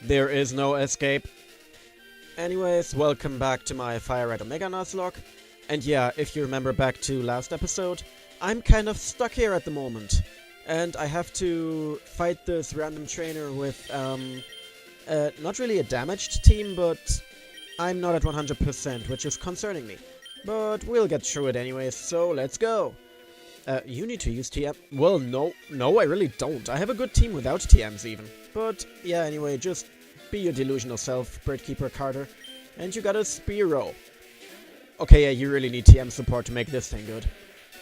There is no escape. Anyways, welcome back to my FireRed Omega Nuzlocke. And yeah, if you remember back to last episode, I'm kind of stuck here at the moment. And I have to fight this random trainer with, not really a damaged team, but I'm not at 100%, which is concerning me. But we'll get through it anyways, so let's go. You need to use TM. Well, no, I really don't. I have a good team without TMs even. But yeah, anyway, just be your delusional self, Birdkeeper Carter. And you got a Spearow. Okay, yeah, you really need TM support to make this thing good.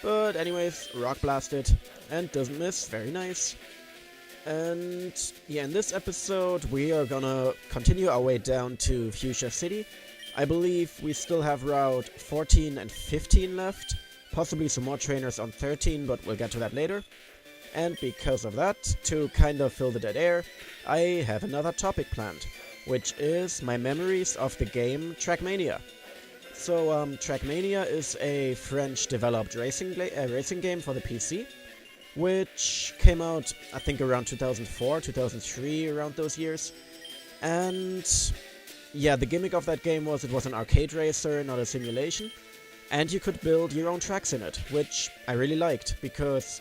But anyways, Rock Blast it. And doesn't miss. Very nice. And yeah, in this episode, we are gonna continue our way down to Fuchsia City. I believe we still have Route 14 and 15 left. Possibly some more trainers on 13, but we'll get to that later. And because of that, to kind of fill the dead air, I have another topic planned, which is my memories of the game TrackMania. So, TrackMania is a French-developed racing game for the PC, which came out, I think, around 2004, 2003, around those years. And yeah, the gimmick of that game was it was an arcade racer, not a simulation. And you could build your own tracks in it, which I really liked, because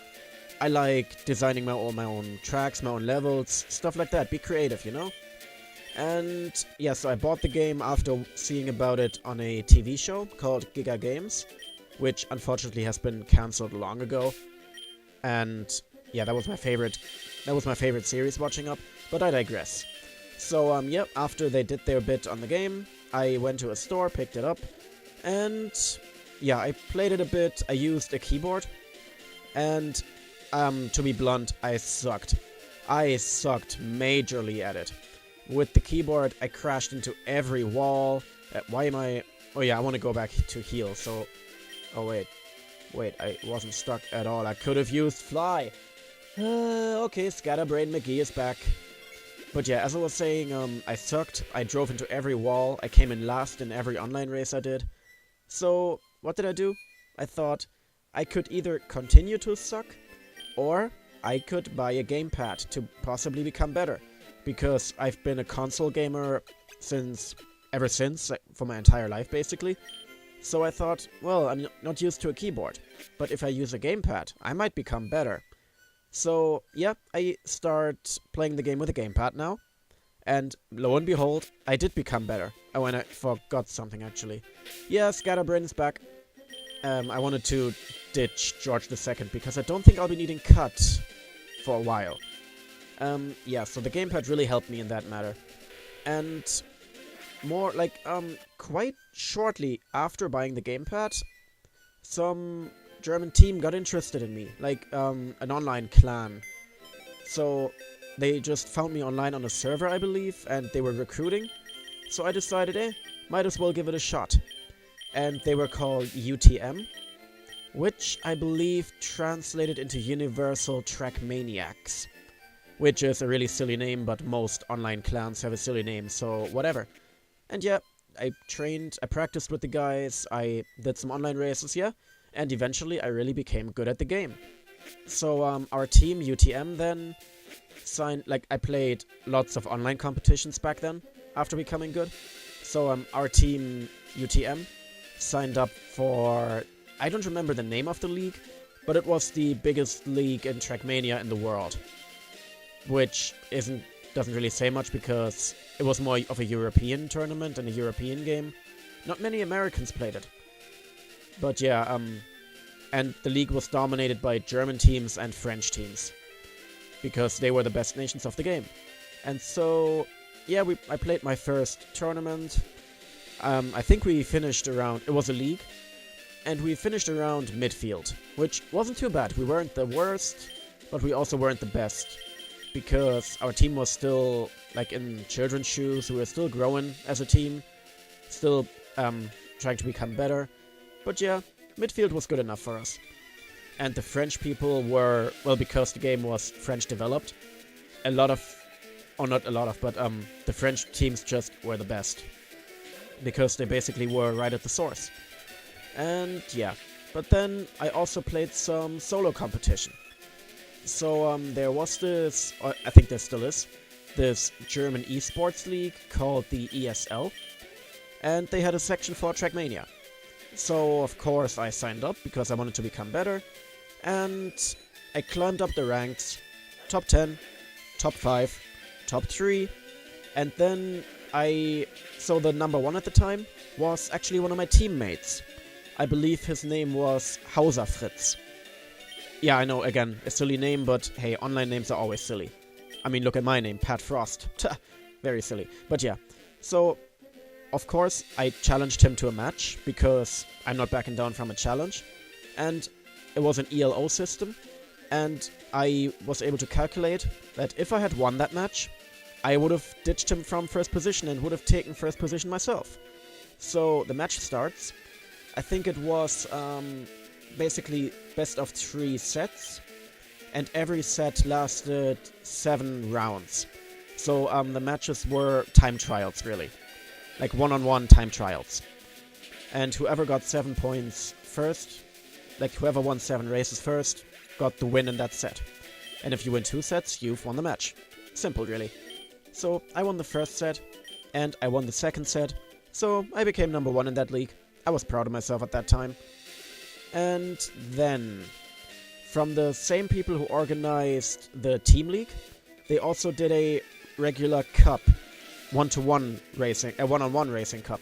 I like designing my own tracks, my own levels, stuff like that. Be creative, you know? And yeah, so I bought the game after seeing about it on a TV show called Giga Games, which unfortunately has been cancelled long ago. And yeah, that was my favorite series watching up, but I digress. So yeah, after they did their bit on the game, I went to a store, picked it up, and yeah, I played it a bit. I used a keyboard, and to be blunt, I sucked. I sucked majorly at it. With the keyboard, I crashed into every wall. Why am I... Oh yeah, I want to go back to heal, so... Oh wait, I wasn't stuck at all. I could have used Fly. Okay, Scatterbrain McGee is back. But yeah, as I was saying, I sucked. I drove into every wall. I came in last in every online race I did. So, what did I do? I thought I could either continue to suck, or I could buy a gamepad to possibly become better. Because I've been a console gamer ever since, for my entire life basically. So I thought, well, I'm not used to a keyboard, but if I use a gamepad, I might become better. So yeah, I start playing the game with a gamepad now, and lo and behold, I did become better. Oh, and I forgot something actually. Yeah, Scatterbrain's back. I wanted to ditch George II because I don't think I'll be needing Cut for a while. Yeah, so the gamepad really helped me in that matter. And more like, quite shortly after buying the gamepad, some German team got interested in me, like, an online clan. So they just found me online on a server, I believe, and they were recruiting. So I decided, might as well give it a shot. And they were called UTM, which I believe translated into Universal Trackmaniacs. Which is a really silly name, but most online clans have a silly name, so whatever. And yeah, I practiced with the guys, I did some online races, yeah, and eventually I really became good at the game. So our team, UTM, then I played lots of online competitions back then, after becoming good. So our team, UTM, signed up for, I don't remember the name of the league, but it was the biggest league in TrackMania in the world. Which doesn't really say much because it was more of a European tournament and a European game. Not many Americans played it. But yeah, and the league was dominated by German teams and French teams. Because they were the best nations of the game. And so, yeah, I played my first tournament. I think we finished around... It was a league. And we finished around midfield. Which wasn't too bad. We weren't the worst, but we also weren't the best. Because our team was still, like, in children's shoes. We were still growing as a team. Still trying to become better. But yeah, midfield was good enough for us. And the French people were, well, because the game was French developed, not a lot of, but the French teams just were the best. Because they basically were right at the source. And yeah, but then I also played some solo competition. So there was this, or I think there still is, this German esports league called the ESL, and they had a section for TrackMania. So, of course, I signed up because I wanted to become better, and I climbed up the ranks, top 10, top 5, top 3, and then so the number 1 at the time was actually one of my teammates. I believe his name was Hauser Fritz. Yeah, I know, again, a silly name, but hey, online names are always silly. I mean, look at my name, Pat Frost. Very silly. But yeah, so, of course, I challenged him to a match, because I'm not backing down from a challenge. And it was an ELO system, and I was able to calculate that if I had won that match, I would have ditched him from first position and would have taken first position myself. So the match starts. I think it was basically best of 3 sets, and every set lasted 7 rounds. So the matches were time trials, really. Like one-on-one time trials. And whoever got 7 points first, like whoever won 7 races first, got the win in that set. And if you win 2 sets, you've won the match. Simple, really. So I won the first set, and I won the second set, so I became number 1 in that league. I was proud of myself at that time. And then, from the same people who organized the team league, they also did a regular cup, one-on-one racing cup.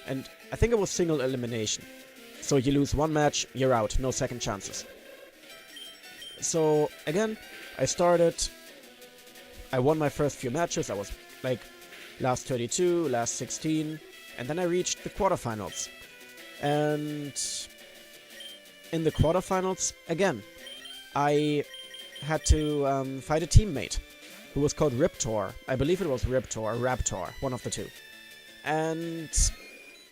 And I think it was single elimination. So you lose 1 match, you're out, no second chances. So, again, I won my first few matches. I was like last 32, last 16, and then I reached the quarterfinals. And in the quarterfinals, again, I had to fight a teammate who was called Riptor. I believe it was Riptor or Raptor, one of the two. And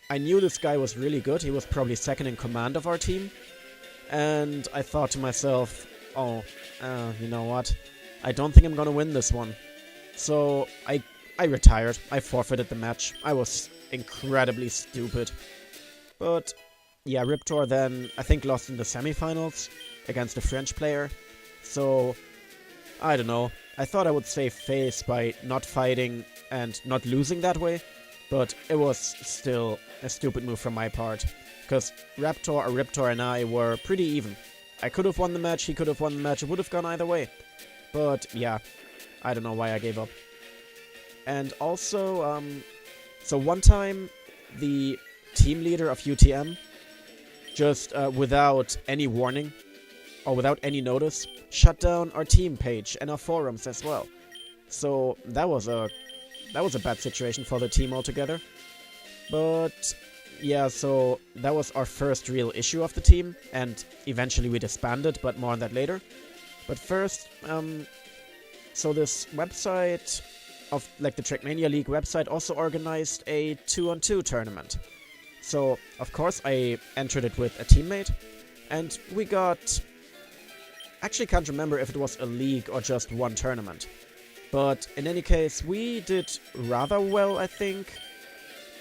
I knew this guy was really good. He was probably second in command of our team. And I thought to myself, you know what? I don't think I'm gonna win this one. So I retired. I forfeited the match. I was incredibly stupid. But yeah, Riptor then, I think, lost in the semifinals against a French player. So, I don't know. I thought I would save face by not fighting and not losing that way. But it was still a stupid move from my part. Because Riptor and I were pretty even. I could have won the match, he could have won the match, it would have gone either way. But yeah, I don't know why I gave up. And also, so one time, the team leader of UTM, just without any warning, or without any notice, shut down our team page and our forums as well. So that was a bad situation for the team altogether. But yeah, so that was our first real issue of the team, and eventually we disbanded, but more on that later. But first, so this website of, like, the TrackMania League website also organized a 2-on-2 tournament. So, of course, I entered it with a teammate, and we got... Actually can't remember if it was a league or just one tournament. But in any case, we did rather well, I think.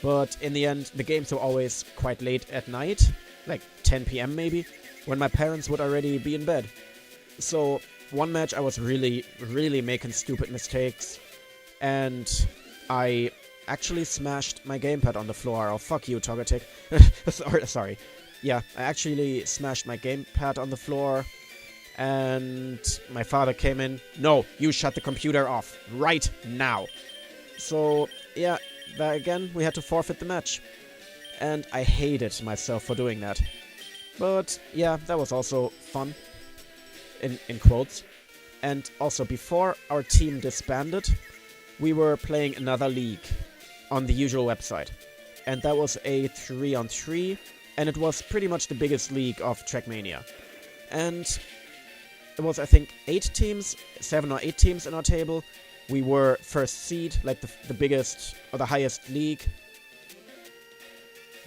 But in the end, the games were always quite late at night, like 10 PM maybe, when my parents would already be in bed. So, one match I was really, really making stupid mistakes, and I actually smashed my gamepad on the floor. Oh, fuck you, Togetic. Sorry. Yeah, I actually smashed my gamepad on the floor, and my father came in. No, you shut the computer off right now. So, yeah, again, we had to forfeit the match. And I hated myself for doing that. But, yeah, that was also fun. In quotes. And also, before our team disbanded, we were playing another league on the usual website. And that was a 3-on-3, and it was pretty much the biggest league of TrackMania. And it was, I think, 7 or 8 teams in our table. We were first seed, like the biggest or the highest league.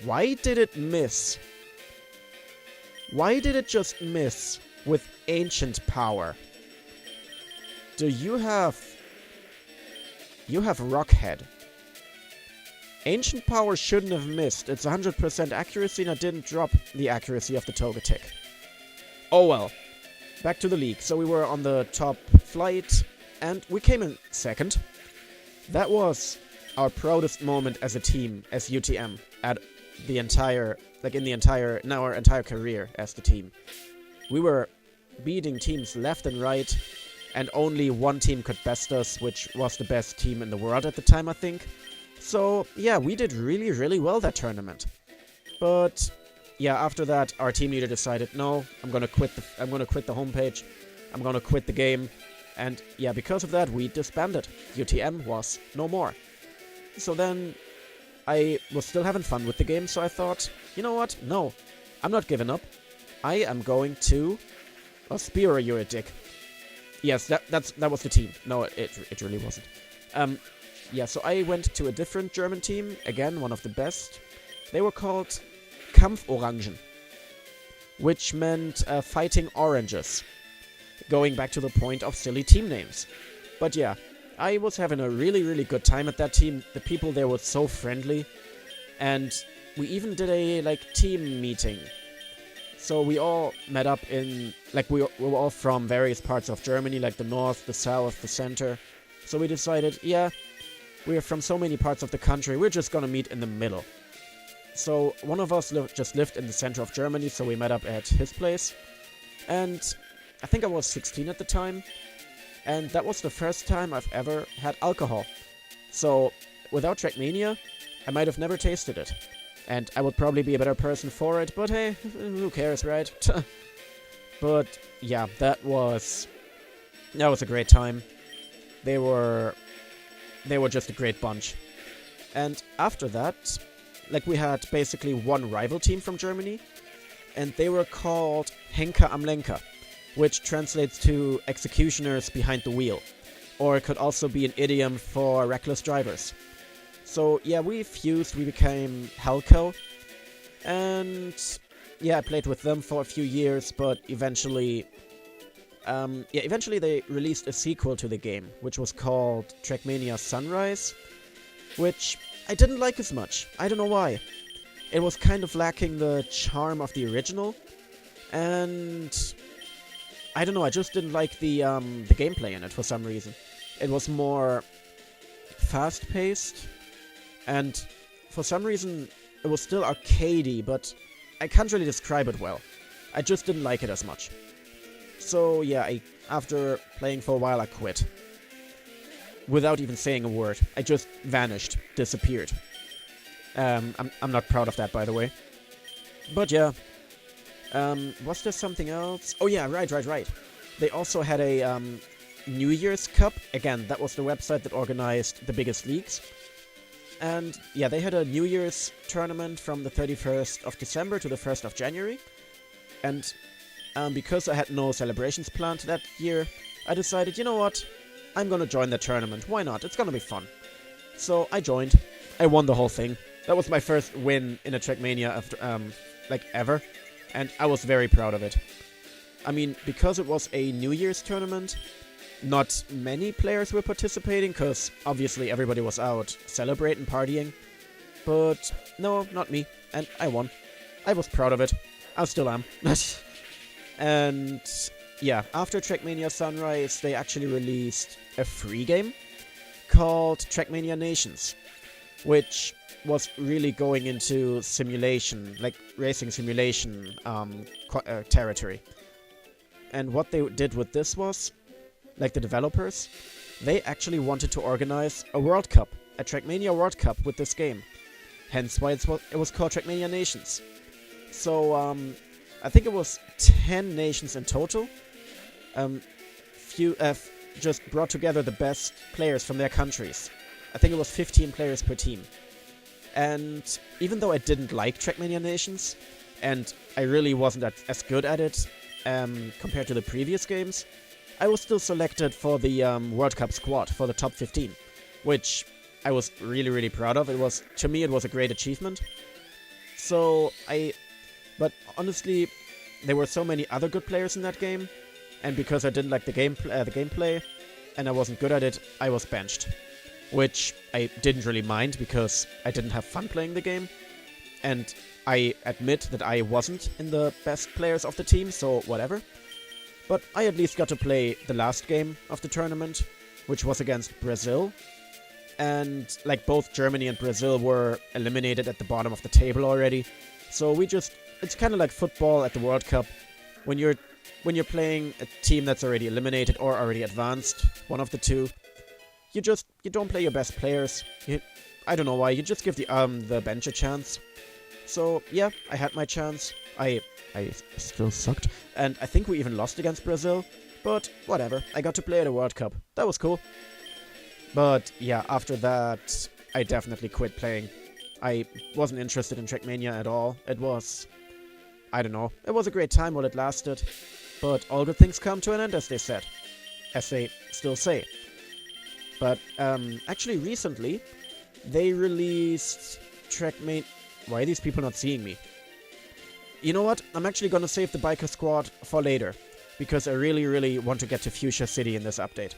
Why did it miss? Why did it just miss with ancient power? Do you have... You have Rockhead. Ancient power shouldn't have missed. It's 100% accuracy, and I didn't drop the accuracy of the Togetic. Oh well. Back to the league. So we were on the top flight, and we came in second. that was our proudest moment as a team, as UTM, at the entire, in our entire career as the team. We were beating teams left and right, and only one team could best us, which was the best team in the world at the time, I think. So, yeah, we did really, really well that tournament. But, yeah, after that, our team leader decided, no, I'm gonna quit the homepage, I'm gonna quit the game, and, yeah, because of that, we disbanded. UTM was no more. So then, I was still having fun with the game, so I thought, you know what, no, I'm not giving up. I am going to... Oh, Spiro, you're a dick. Yes, that was the team. No, it really wasn't. Yeah, so I went to a different German team, again, one of the best. They were called Kampforangen, which meant fighting oranges, going back to the point of silly team names. But yeah, I was having a really, really good time at that team. The people there were so friendly, and we even did a, team meeting. So we all met up in, we were all from various parts of Germany, like the north, the south, the center. So we decided, yeah, we're from so many parts of the country, we're just gonna meet in the middle. So one of us just lived in the center of Germany, so we met up at his place. And I think I was 16 at the time. And that was the first time I've ever had alcohol. So without TrackMania, I might have never tasted it. And I would probably be a better person for it, but hey, who cares, right? But yeah, that was a great time. They were just a great bunch. And after that, we had basically one rival team from Germany, and they were called Henker am Lenker, which translates to executioners behind the wheel, or it could also be an idiom for reckless drivers. So yeah, we fused, we became Helco, and yeah, I played with them for a few years, but eventually they released a sequel to the game, which was called TrackMania Sunrise, which I didn't like as much. I don't know why. It was kind of lacking the charm of the original, and I don't know, I just didn't like the gameplay in it for some reason. It was more fast-paced, and for some reason it was still arcadey, but I can't really describe it well. I just didn't like it as much. So yeah, after playing for a while, I quit. Without even saying a word. I just vanished, disappeared. I'm not proud of that, by the way. But yeah. Was there something else? Oh yeah, right. They also had a New Year's Cup. Again, that was the website that organized the biggest leagues. And yeah, they had a New Year's tournament from the 31st of December to the 1st of January. And because I had no celebrations planned that year, I decided, you know what? I'm gonna join the tournament. Why not? It's gonna be fun. So I joined. I won the whole thing. That was my first win in a TrackMania after, ever. And I was very proud of it. I mean, because it was a New Year's tournament, not many players were participating, because obviously everybody was out celebrating, partying. But no, not me. And I won. I was proud of it. I still am. And yeah, after TrackMania Sunrise, they actually released a free game called TrackMania Nations, which was really going into simulation, racing simulation territory. And what they did with this was, the developers, they actually wanted to organize a World Cup, a TrackMania World Cup with this game. Hence why it was called TrackMania Nations. So, I think it was 10 nations in total. Just brought together the best players from their countries. I think it was 15 players per team. And even though I didn't like TrackMania Nations, and I really wasn't as good at it compared to the previous games, I was still selected for the World Cup squad, for the top 15, which I was really, really proud of. To me, it was a great achievement. But honestly, there were so many other good players in that game, and because I didn't like the gameplay, and I wasn't good at it, I was benched. Which I didn't really mind, because I didn't have fun playing the game. And I admit that I wasn't in the best players of the team, so whatever. But I at least got to play the last game of the tournament, which was against Brazil. And like both Germany and Brazil were eliminated at the bottom of the table already. So it's kind of like football at the World Cup. When you're playing a team that's already eliminated or already advanced, one of the two, you don't play your best players. I don't know why, you just give the bench a chance. So yeah, I had my chance. I still sucked, and I think we even lost against Brazil, but whatever, I got to play at a World Cup. That was cool. But yeah, after that, I definitely quit playing. I wasn't interested in TrackMania at all. It was, I don't know, it was a great time while it lasted, but all good things come to an end, as they said. As they still say. But actually recently, they released TrackMania... Why are these people not seeing me? You know what? I'm actually gonna save the biker squad for later, because I really, really want to get to Fuchsia City in this update.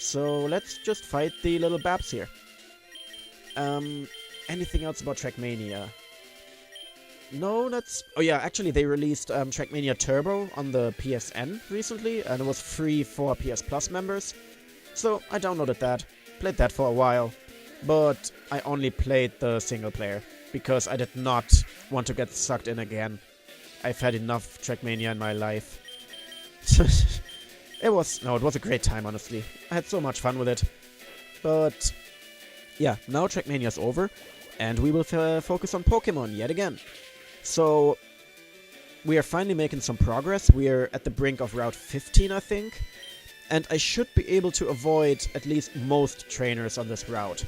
So let's just fight the little babs here. Anything else about TrackMania? No, that's... Oh yeah, actually they released TrackMania Turbo on the PSN recently, and it was free for PS Plus members. So I downloaded that, played that for a while, but I only played the single player, because I did not want to get sucked in again. I've had enough TrackMania in my life. It was a great time, honestly. I had so much fun with it. But yeah, now TrackMania's over, and we will focus on Pokémon yet again. So we are finally making some progress. We are at the brink of Route 15, I think. And I should be able to avoid at least most trainers on this route.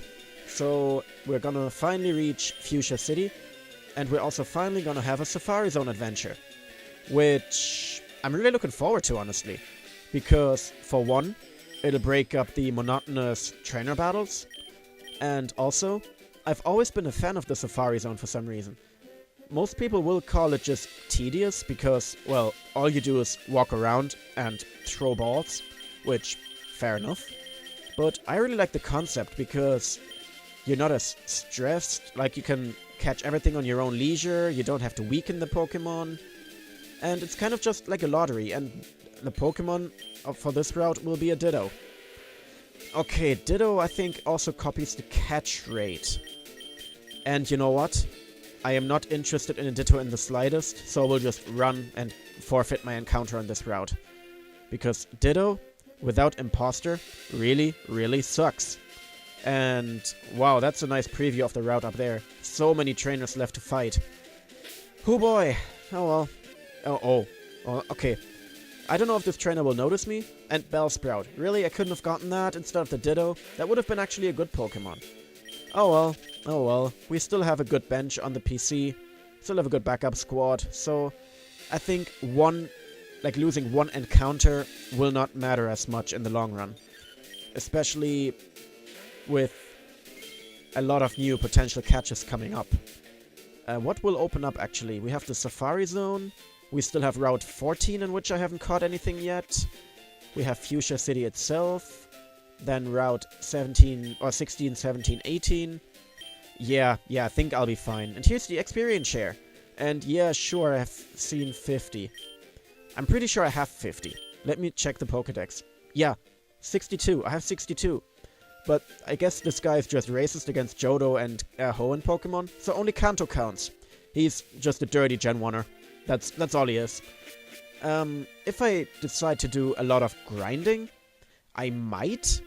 So we're gonna finally reach Fuchsia City, and we're also finally gonna have a Safari Zone adventure, which I'm really looking forward to, honestly, because for one, it'll break up the monotonous trainer battles, and also, I've always been a fan of the Safari Zone for some reason. Most people will call it just tedious because, well, all you do is walk around and throw balls, which, fair enough, but I really like the concept because you're not as stressed, like you can catch everything on your own leisure, you don't have to weaken the Pokémon, and it's kind of just like a lottery, and the Pokémon for this route will be a Ditto. Okay, Ditto I think also copies the catch rate. And you know what? I am not interested in a Ditto in the slightest, so I will just run and forfeit my encounter on this route. Because Ditto, without Imposter, really, really sucks. And wow, that's a nice preview of the route up there. So many trainers left to fight. Oh boy. Oh well. Oh, okay. I don't know if this trainer will notice me. And Bellsprout. Really? I couldn't have gotten that instead of the Ditto? That would have been actually a good Pokemon. Oh well. Oh well. We still have a good bench on the PC. Still have a good backup squad. So I think losing one encounter will not matter as much in the long run. Especially with a lot of new potential catches coming up. What will open up actually? We have the Safari Zone. We still have Route 14 in which I haven't caught anything yet. We have Fuchsia City itself. Then Route 17 or 16, 17, 18. Yeah, I think I'll be fine. And here's the experience share. And yeah, sure, I have seen 50. I'm pretty sure I have 50. Let me check the Pokédex. Yeah, 62. I have 62. But I guess this guy is just racist against Johto and Hoenn Pokemon, so only Kanto counts. He's just a dirty Gen 1er. That's all he is. If I decide to do a lot of grinding, I might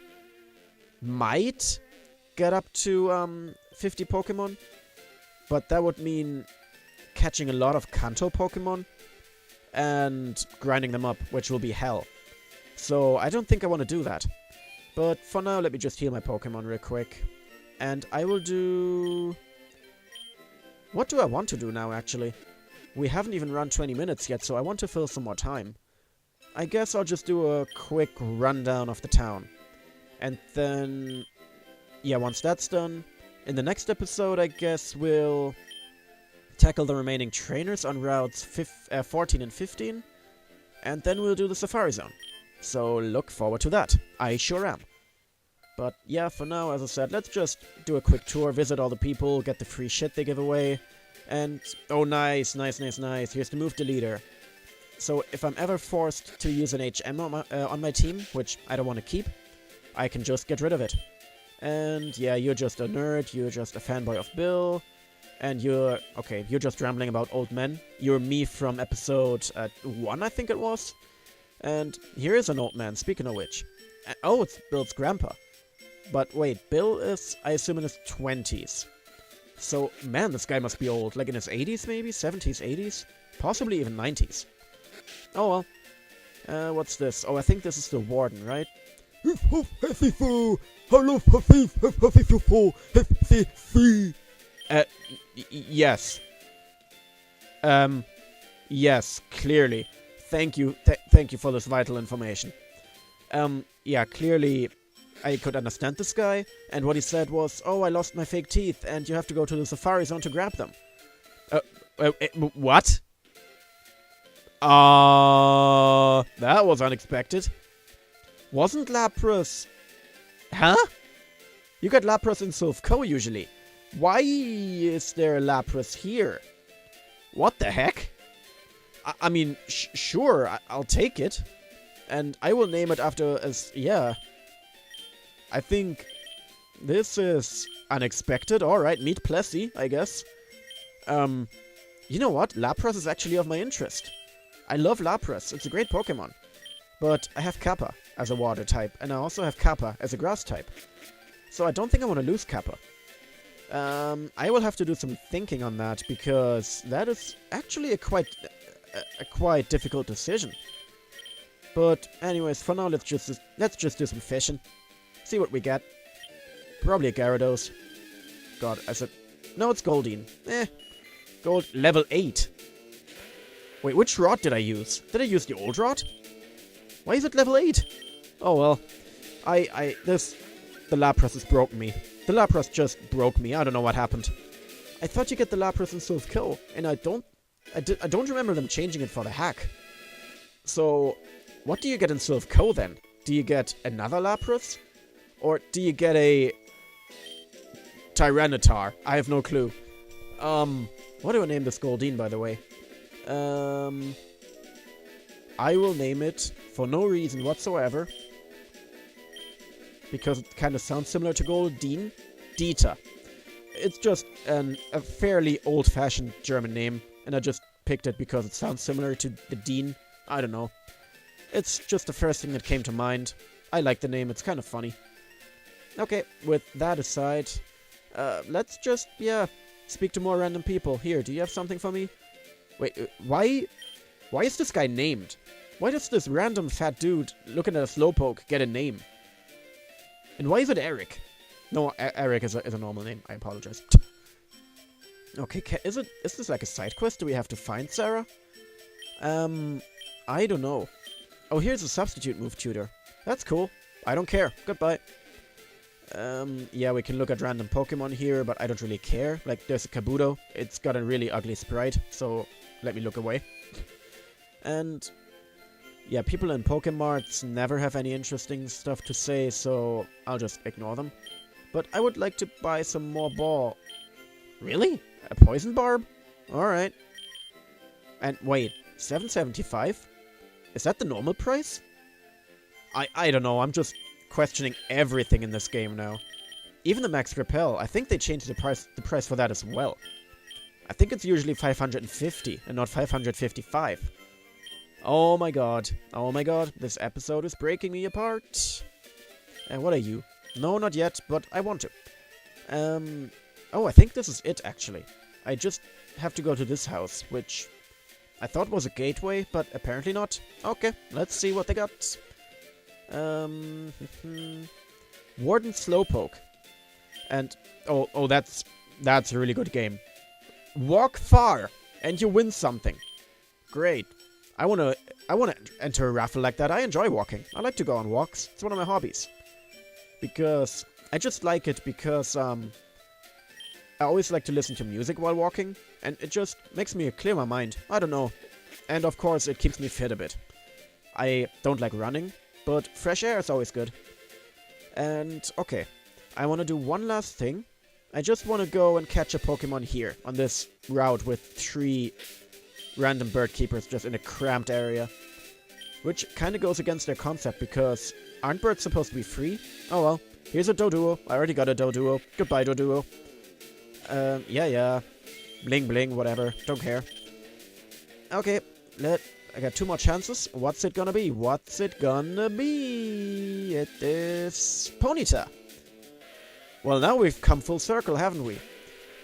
get up to 50 Pokemon, but that would mean catching a lot of Kanto Pokemon and grinding them up, which will be hell. So I don't think I want to do that. But for now, let me just heal my Pokemon real quick. And I will do... What do I want to do now, actually? We haven't even run 20 minutes yet, so I want to fill some more time. I guess I'll just do a quick rundown of the town. And then... Yeah, once that's done, in the next episode, I guess we'll tackle the remaining trainers on routes 14 and 15. And then we'll do the Safari Zone. So look forward to that. I sure am. But yeah, for now, as I said, let's just do a quick tour, visit all the people, get the free shit they give away. And, oh nice. Here's the move deleter. So if I'm ever forced to use an HM on my team, which I don't want to keep, I can just get rid of it. And yeah, you're just a nerd, you're just a fanboy of Bill, and you're just rambling about old men. You're me from episode 1, I think it was. And here is an old man, speaking of which. Oh, it's Bill's grandpa. But wait, Bill is, I assume, in his 20s. So, man, this guy must be old. Like in his 80s, maybe? 70s, 80s? Possibly even 90s. Oh well. What's this? Oh, I think this is the warden, right? Yes. Yes, clearly. Thank you for this vital information. Yeah, clearly I could understand this guy, and what he said was, oh, I lost my fake teeth, and you have to go to the safari zone to grab them. What? That was unexpected. Wasn't Lapras... Huh? You get Lapras in Sylph Co usually. Why is there a Lapras here? What the heck? I mean, sure, I'll take it. And I will name it after yeah. I think this is unexpected. Alright, meet Plessy, I guess. You know what? Lapras is actually of my interest. I love Lapras. It's a great Pokemon. But I have Kappa as a water type, and I also have Kappa as a grass type. So I don't think I want to lose Kappa. I will have to do some thinking on that, because that is actually a quite difficult decision. But anyways, for now, let's just do some fishing. See what we get. Probably a Gyarados. God, I said... No, it's Goldeen. Gold level 8. Wait, which rod did I use? Did I use the old rod? Why is it level 8? Oh well. The Lapras has broken me. The Lapras just broke me. I don't know what happened. I thought you get the Lapras in Sylph Co, and I don't remember them changing it for the hack. So, what do you get in Sylph Co then? Do you get another Lapras? Or do you get a Tyranitar? I have no clue. What do I name this Goldeen, by the way? I will name it, for no reason whatsoever, because it kind of sounds similar to Goldeen, Dieter. It's just a fairly old-fashioned German name, and I just picked it because it sounds similar to the Dean. I don't know. It's just the first thing that came to mind. I like the name, it's kind of funny. Okay, with that aside, let's just, speak to more random people. Here, do you have something for me? Wait, why is this guy named? Why does this random fat dude looking at a Slowpoke get a name? And why is it Eric? No, Eric is a normal name. I apologize. Okay, is this like a side quest? Do we have to find Sarah? I don't know. Oh, here's a substitute move tutor. That's cool. I don't care. Goodbye. Yeah, we can look at random Pokemon here, but I don't really care. Like, there's a Kabuto. It's got a really ugly sprite, so let me look away. And yeah, people in Pokemarts never have any interesting stuff to say, so I'll just ignore them. But I would like to buy some more ball. Really? A poison barb? Alright. And wait, $7.75? Is that the normal price? I don't know, I'm just questioning everything in this game now. Even the Max Repel, I think they changed the price for that as well. I think it's usually 550 and not 555. Oh my god, this episode is breaking me apart. And what are you? No, not yet, but I want to. Oh, I think this is it actually. I just have to go to this house, which I thought was a gateway, but apparently not. Okay, let's see what they got. Warden Slowpoke. And oh, that's a really good game. Walk far and you win something. Great. I wanna enter a raffle like that. I enjoy walking. I like to go on walks. It's one of my hobbies. Because I just like it because I always like to listen to music while walking, and it just makes me clear my mind. I don't know. And of course it keeps me fit a bit. I don't like running, but fresh air is always good. And okay, I want to do one last thing. I just want to go and catch a Pokemon here on this route with 3 random bird keepers just in a cramped area. Which kind of goes against their concept because Aren't birds supposed to be free? Oh well. Here's a Doduo. I already got a Doduo. Goodbye, Doduo. Yeah. Bling bling, whatever. Don't care. Okay, I got 2 more chances. What's it gonna be? What's it gonna be? It is Ponyta. Well, now we've come full circle, haven't we?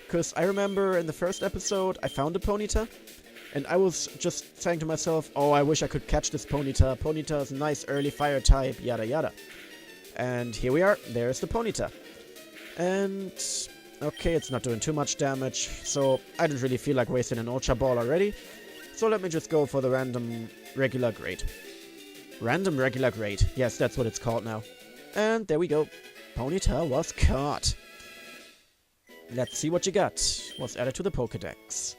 Because I remember in the first episode, I found a Ponyta. And I was just saying to myself, oh, I wish I could catch this Ponyta. Ponyta is a nice early fire type, yada yada. And here we are. There's the Ponyta. And okay, it's not doing too much damage, so I didn't really feel like wasting an Ultra Ball already. So let me just go for the random regular grade. Random regular grade. Yes, that's what it's called now. And there we go. Ponyta was caught. Let's see what you got. Was added to the Pokédex.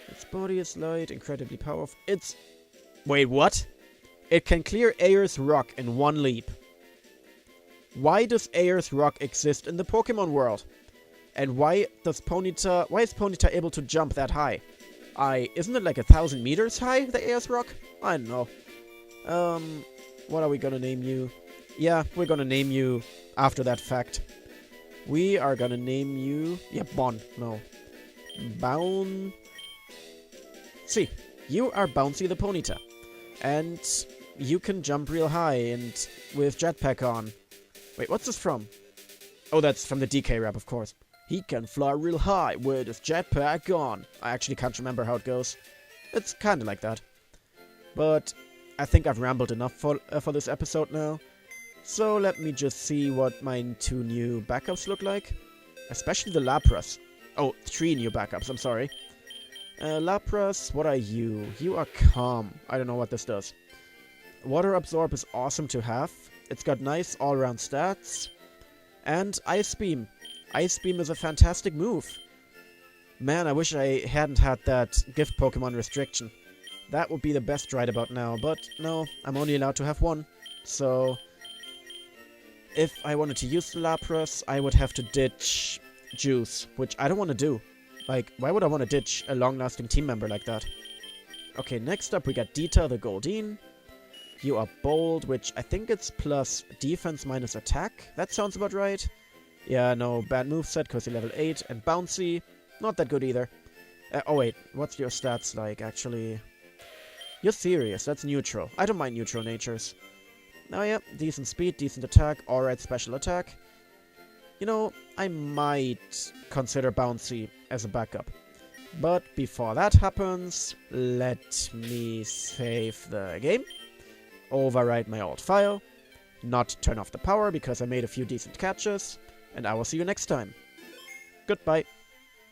Its body is light, incredibly powerful. Wait, what? It can clear Ayers Rock in 1 leap. Why does Ayers Rock exist in the Pokemon world? And why is Ponyta able to jump that high? Isn't it like 1,000 meters high, the Ayers Rock? I don't know. What are we gonna name you? Yeah, we're gonna name you after that fact. We are gonna name you... Yeah, Bon. No. Bouncy. You are Bouncy the Ponyta. And you can jump real high and with Jetpack on. Wait, what's this from? Oh, that's from the DK rap, of course. He can fly real high with his jetpack on. I actually can't remember how it goes. It's kinda like that. But I think I've rambled enough for this episode now. So let me just see what my 2 new backups look like. Especially the Lapras. Oh, 3 new backups, I'm sorry. Lapras, what are you? You are Calm. I don't know what this does. Water Absorb is awesome to have. It's got nice all-around stats. And Ice Beam. Ice Beam is a fantastic move. Man, I wish I hadn't had that gift Pokemon restriction. That would be the best right about now, but no, I'm only allowed to have 1. So, if I wanted to use the Lapras, I would have to ditch Juice, which I don't want to do. Like, why would I want to ditch a long-lasting team member like that? Okay, next up we got Dita the Goldeen. You are Bold, which I think it's plus defense minus attack. That sounds about right. Yeah, no, bad moveset because you're level 8. And Bouncy, not that good either. Oh wait, what's your stats like, actually? You're serious, that's neutral. I don't mind neutral natures. Oh yeah, decent speed, decent attack, alright special attack. You know, I might consider Bouncy as a backup. But before that happens, let me save the game. Overwrite my old file. Not turn off the power because I made a few decent catches. And I will see you next time. Goodbye.